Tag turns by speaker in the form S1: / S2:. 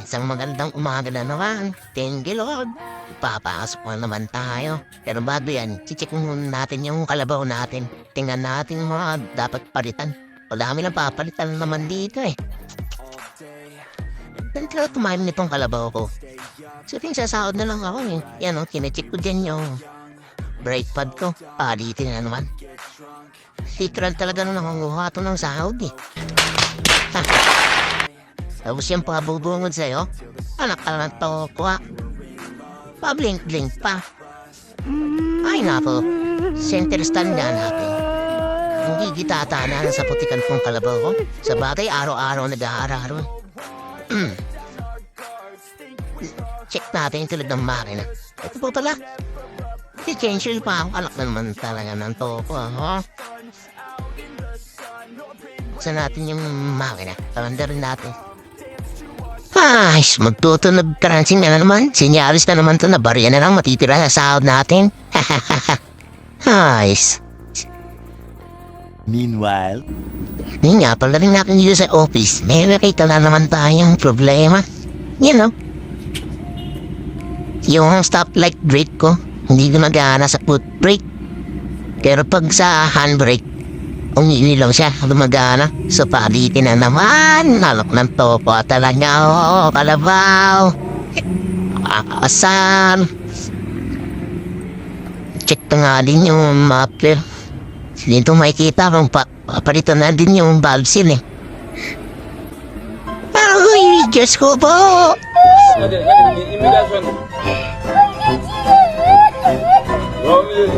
S1: Isang magandang umaga na naman. Thank you, Lord. Papasok na naman tayo. Pero bago yan, chichik muna natin yung kalabaw natin. Tingnan natin yung mga dapat palitan. Madami lang papalitan naman dito eh. Pero tumayo nitong kalabaw ko. So, sasahod na lang ako eh. Yan o, kinacheck ko dyan yung brake pad ko. Palitin na naman. Literal talaga nung nakanguha ito ng sahod eh. Tapos yung pabubungod sa'yo, anak ka lang to kuha. Pablink-blink pa. Ay nako, center stand nga natin. Hindi kitatanan sa putikan kong kalabaw ko. Sa bagay, araw-araw nag-aararon. Check natin yung tulad ng makina. Ito po pala. Si-change pa ako. Anak na naman talaga ng toko. Buksan natin yung makina. Kalanda rin natin. Ay, magtutunog crunching na naman. Sinyaris na naman to na barya na lang matitira sa sahod natin. Nice.
S2: Meanwhile,
S1: Hindi nga pala rin natin dito sa office. May nakita na naman tayong problema. You know. Yung stoplight brake ko, hindi gumagana sa foot brake. Pero pag sa handbrake, umiilaw siya, gumagana. So palitin na naman. Nalok ng topo talaga. Oo, kalabaw. Asan? Check na nga din yung muffler. Dito makikita kung papalito na din yung valve seal eh. Ay, Diyos ko po!
S3: Hadi imitasyon. Romeo.